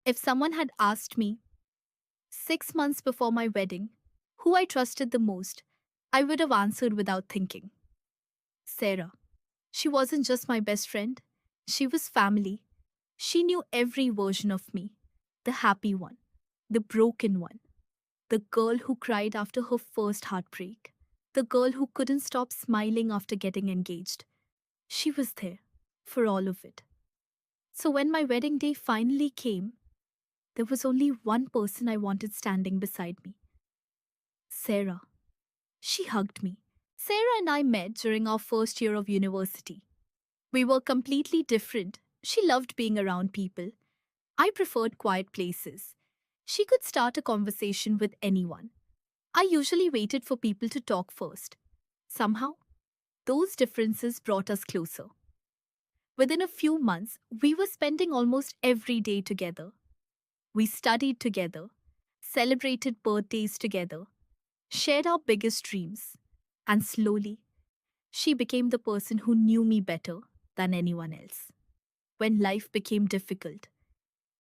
If someone had asked me 6 months before my wedding who I trusted the most, I would have answered without thinking. Sarah. She wasn't just my best friend, she was family. She knew every version of me, the happy one, the broken one, the girl who cried after her first heartbreak, the girl who couldn't stop smiling after getting engaged. She was there for all of it. So when my wedding day finally came, there was only one person I wanted standing beside me: Sarah. She hugged me. Sarah and I met during our first year of university. We were completely different. She loved being around people. I preferred quiet places. She could start a conversation with anyone. I usually waited for people to talk first. Somehow, those differences brought us closer. Within a few months, we were spending almost every day together. We studied together, celebrated birthdays together, shared our biggest dreams, and slowly, she became the person who knew me better than anyone else. When life became difficult,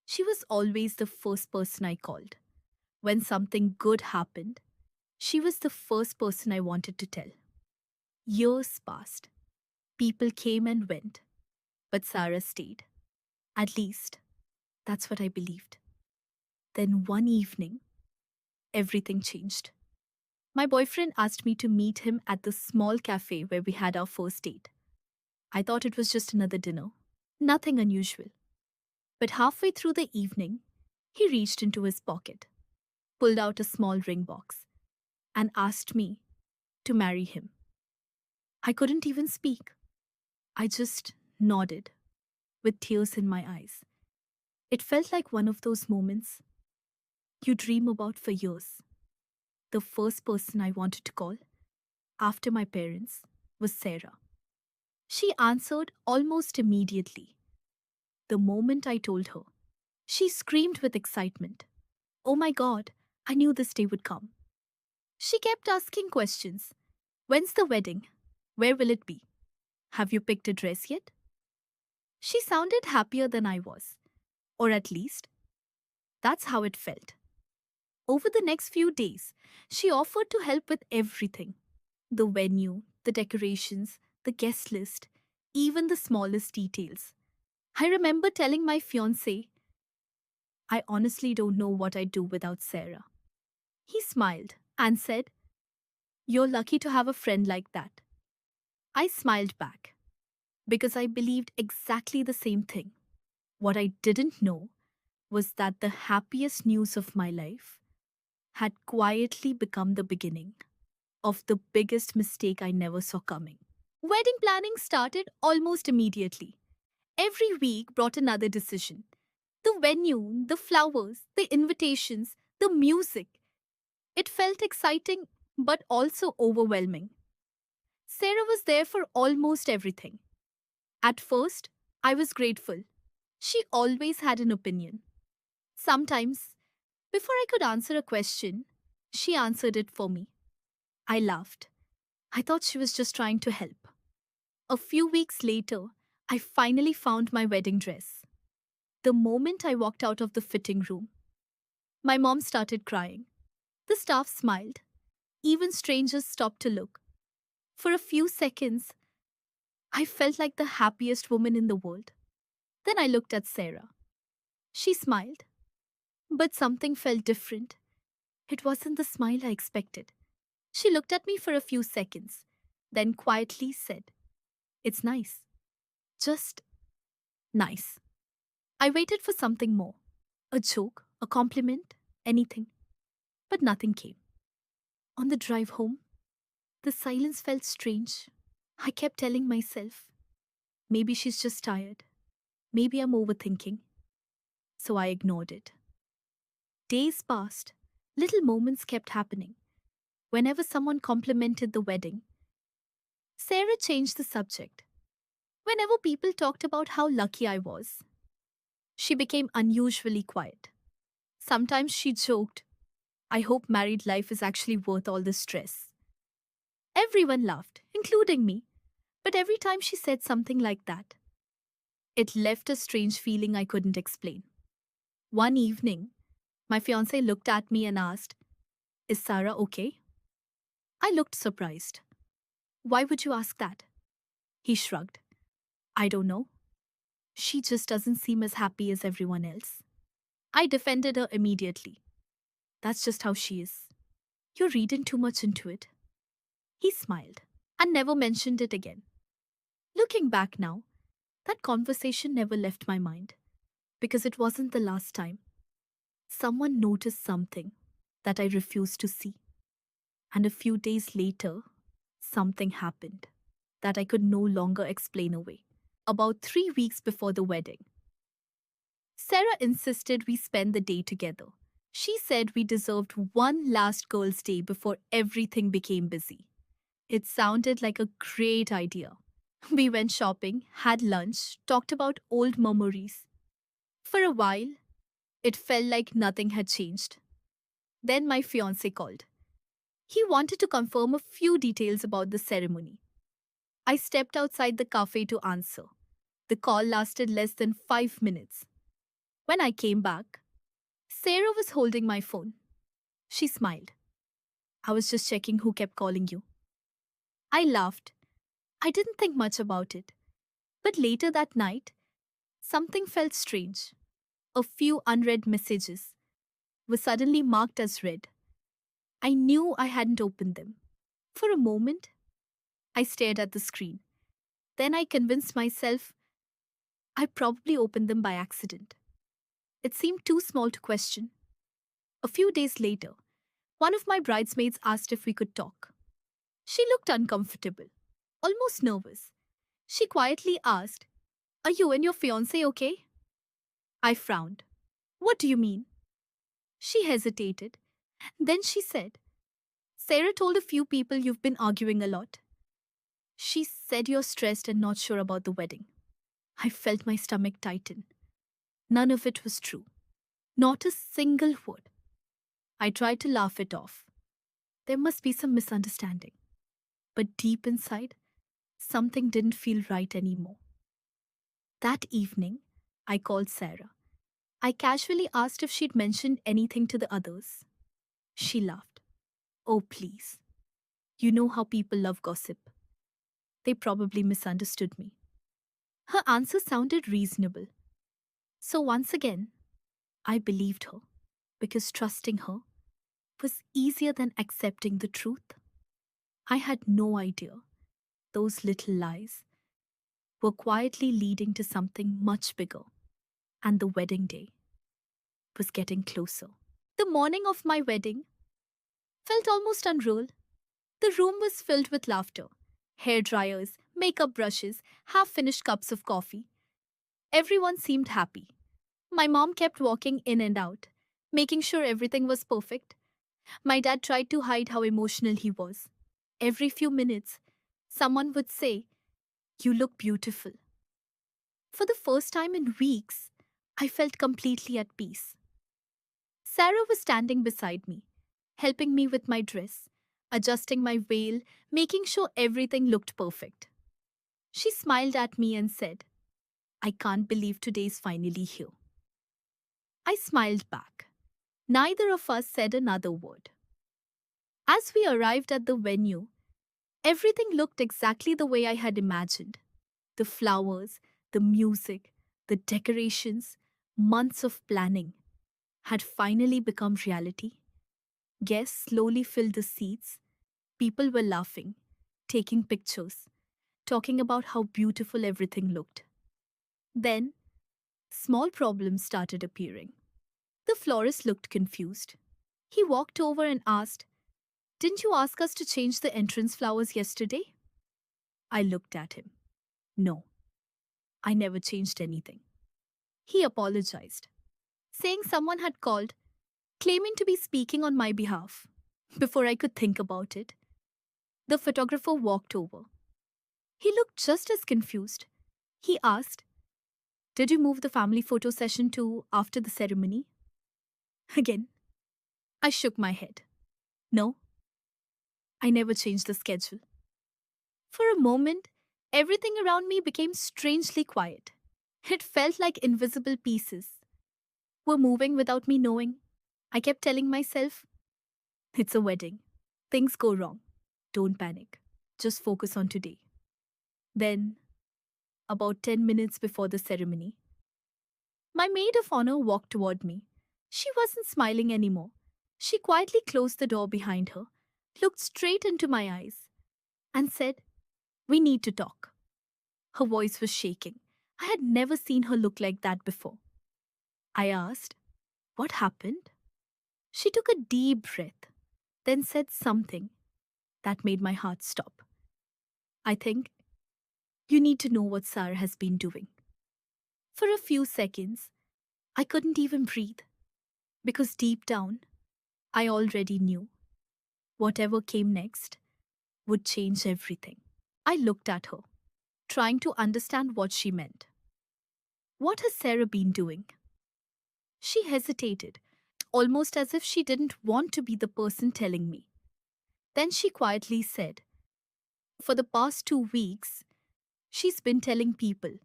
she was always the first person I called. When something good happened, she was the first person I wanted to tell. Years passed. People came and went, but Sarah stayed. At least, that's what I believed. Then one evening, everything changed. My boyfriend asked me to meet him at the small cafe where we had our first date. I thought it was just another dinner, nothing unusual. But halfway through the evening, he reached into his pocket, pulled out a small ring box, and asked me to marry him. I couldn't even speak. I just nodded, with tears in my eyes. It felt like one of those moments you dream about for years. The first person I wanted to call, after my parents, was Sarah. She answered almost immediately. The moment I told her, she screamed with excitement. Oh my God, I knew this day would come. She kept asking questions. When's the wedding? Where will it be? Have you picked a dress yet? She sounded happier than I was, or at least, that's how it felt. Over the next few days, she offered to help with everything: the venue, the decorations, the guest list, even the smallest details. I remember telling my fiance, I honestly don't know what I'd do without Sarah. He smiled and said, You're lucky to have a friend like that. I smiled back because I believed exactly the same thing. What I didn't know was that the happiest news of my life had quietly become the beginning of the biggest mistake I never saw coming. Wedding planning started almost immediately. Every week brought another decision: the venue, the flowers, the invitations, the music. It felt exciting but also overwhelming. Sarah was there for almost everything. At first, I was grateful. She always had an opinion. Sometimes, before I could answer a question, she answered it for me. I laughed. I thought she was just trying to help. A few weeks later, I finally found my wedding dress. The moment I walked out of the fitting room, my mom started crying. The staff smiled. Even strangers stopped to look. For a few seconds, I felt like the happiest woman in the world. Then I looked at Sarah. She smiled, but something felt different. It wasn't the smile I expected. She looked at me for a few seconds, then quietly said, It's nice. Just nice. I waited for something more: a joke, a compliment, anything. But nothing came. On the drive home, the silence felt strange. I kept telling myself, maybe she's just tired. Maybe I'm overthinking. So I ignored it. Days passed. Little moments kept happening. Whenever someone complimented the wedding, Sarah changed the subject. Whenever people talked about how lucky I was, she became unusually quiet. Sometimes she joked, I hope married life is actually worth all the stress. Everyone laughed, including me, but every time she said something like that, it left a strange feeling I couldn't explain. One evening, my fiance looked at me and asked, "Is Sarah okay?" I looked surprised. "Why would you ask that?" He shrugged. "I don't know. She just doesn't seem as happy as everyone else." I defended her immediately. "That's just how she is. You're reading too much into it." He smiled and never mentioned it again. Looking back now, that conversation never left my mind because it wasn't the last time. Someone noticed something that I refused to see. And a few days later, something happened that I could no longer explain away. About 3 weeks before the wedding, Sarah insisted we spend the day together. She said we deserved one last girls' day before everything became busy. It sounded like a great idea. We went shopping, had lunch, talked about old memories. For a while, it felt like nothing had changed. Then my fiance called. He wanted to confirm a few details about the ceremony. I stepped outside the cafe to answer. The call lasted less than 5 minutes. When I came back, Sarah was holding my phone. She smiled. "I was just checking who kept calling you." I laughed. I didn't think much about it. But later that night, something felt strange. A few unread messages were suddenly marked as read. I knew I hadn't opened them. For a moment, I stared at the screen. Then I convinced myself I probably opened them by accident. It seemed too small to question. A few days later, one of my bridesmaids asked if we could talk. She looked uncomfortable, almost nervous. She quietly asked, "Are you and your fiance okay?" I frowned. "What do you mean?" She hesitated. Then she said, "Sarah told a few people you've been arguing a lot. She said you're stressed and not sure about the wedding." I felt my stomach tighten. None of it was true. Not a single word. I tried to laugh it off. There must be some misunderstanding. But deep inside, something didn't feel right anymore. That evening, I called Sarah. I casually asked if she'd mentioned anything to the others. She laughed. "Oh, please. You know how people love gossip. They probably misunderstood me." Her answer sounded reasonable. So once again, I believed her because trusting her was easier than accepting the truth. I had no idea those little lies were quietly leading to something much bigger, and the wedding day was getting closer. The morning of my wedding felt almost unreal. The room was filled with laughter, hair dryers, makeup brushes, half finished cups of coffee. Everyone seemed happy. My mom kept walking in and out, making sure everything was perfect. My dad tried to hide how emotional he was. Every few minutes, someone would say, "You look beautiful." For the first time in weeks, I felt completely at peace. Sarah was standing beside me, helping me with my dress, adjusting my veil, making sure everything looked perfect. She smiled at me and said, "I can't believe today's finally here." I smiled back. Neither of us said another word. As we arrived at the venue, everything looked exactly the way I had imagined. The flowers, the music, the decorations, months of planning had finally become reality. Guests slowly filled the seats. People were laughing, taking pictures, talking about how beautiful everything looked. Then, small problems started appearing. The florist looked confused. He walked over and asked, "Didn't you ask us to change the entrance flowers yesterday?" I looked at him. "No, I never changed anything." He apologized, saying someone had called, claiming to be speaking on my behalf. Before I could think about it, the photographer walked over. He looked just as confused. He asked, "Did you move the family photo session to after the ceremony?" Again, I shook my head. "No, I never changed the schedule." For a moment, everything around me became strangely quiet. It felt like invisible pieces were moving without me knowing. I kept telling myself, it's a wedding. Things go wrong. Don't panic. Just focus on today. Then, about 10 minutes before the ceremony, my maid of honor walked toward me. She wasn't smiling anymore. She quietly closed the door behind her, looked straight into my eyes, and said, "We need to talk." Her voice was shaking. I had never seen her look like that before. I asked, "What happened?" She took a deep breath, then said something that made my heart stop. "I think you need to know what Sarah has been doing." For a few seconds, I couldn't even breathe because deep down, I already knew whatever came next would change everything. I looked at her, trying to understand what she meant. "What has Sarah been doing?" She hesitated, almost as if she didn't want to be the person telling me. Then she quietly said, "For the past 2 weeks, she's been telling people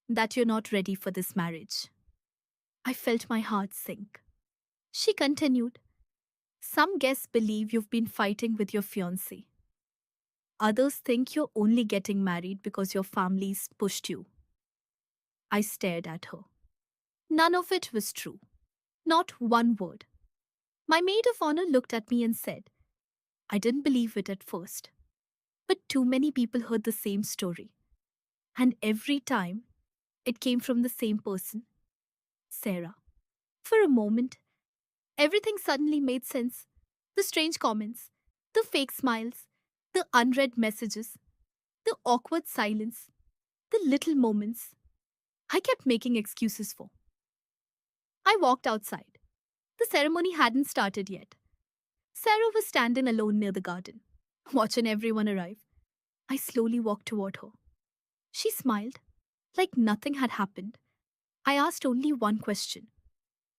that you're not ready for this marriage." I felt my heart sink. She continued, "Some guests believe you've been fighting with your fiancé. Others think you're only getting married because your family's pushed you." I stared at her. None of it was true. Not one word. My maid of honor looked at me and said, "I didn't believe it at first. But too many people heard the same story. And every time, it came from the same person, Sarah." For a moment, everything suddenly made sense. The strange comments, the fake smiles, the unread messages, the awkward silence, the little moments I kept making excuses for. I walked outside. The ceremony hadn't started yet. Sarah was standing alone near the garden, watching everyone arrive. I slowly walked toward her. She smiled, like nothing had happened. I asked only one question: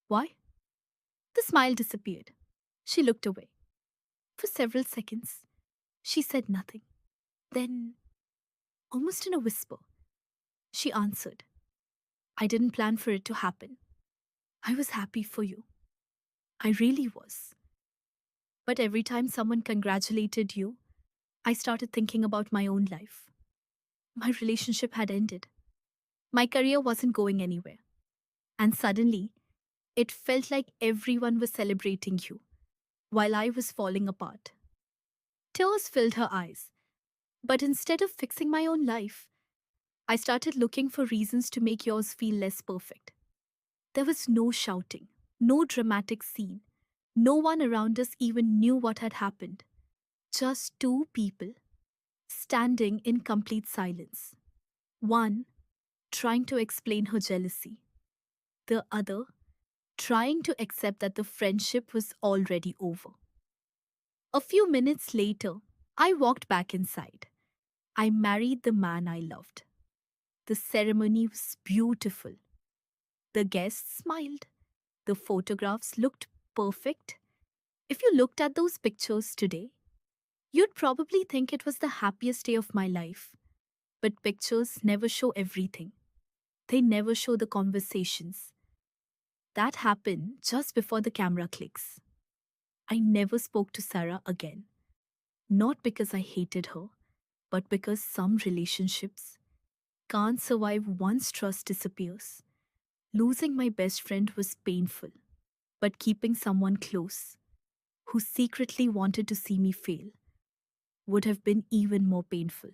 "Why?" The smile disappeared. She looked away. For several seconds, she said nothing. Then, almost in a whisper, she answered, "I didn't plan for it to happen. I was happy for you. I really was. But every time someone congratulated you, I started thinking about my own life. My relationship had ended. My career wasn't going anywhere. And suddenly, it felt like everyone was celebrating you, while I was falling apart." Tears filled her eyes. But instead of fixing my own life, I started looking for reasons to make yours feel less perfect. There was no shouting, no dramatic scene. No one around us even knew what had happened. Just two people standing in complete silence. One trying to explain her jealousy, the other trying to accept that the friendship was already over. A few minutes later, I walked back inside. I married the man I loved. The ceremony was beautiful. The guests smiled. The photographs looked perfect. If you looked at those pictures today, you'd probably think it was the happiest day of my life. But pictures never show everything. They never show the conversations that happen just before the camera clicks. I never spoke to Sarah again. Not because I hated her, but because some relationships can't survive once trust disappears. Losing my best friend was painful, but keeping someone close who secretly wanted to see me fail would have been even more painful.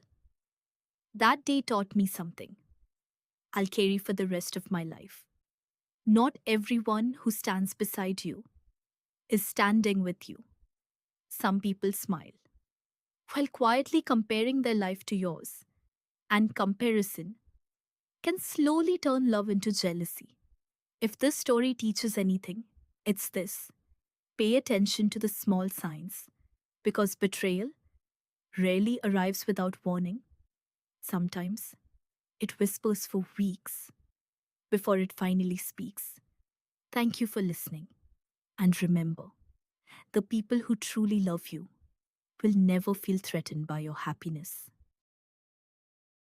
That day taught me something I'll carry for the rest of my life. Not everyone who stands beside you is standing with you. Some people smile while quietly comparing their life to yours, and comparison can slowly turn love into jealousy. If this story teaches anything, it's this: pay attention to the small signs, because betrayal rarely arrives without warning. Sometimes it whispers for weeks before it finally speaks. Thank you for listening. And remember, the people who truly love you will never feel threatened by your happiness.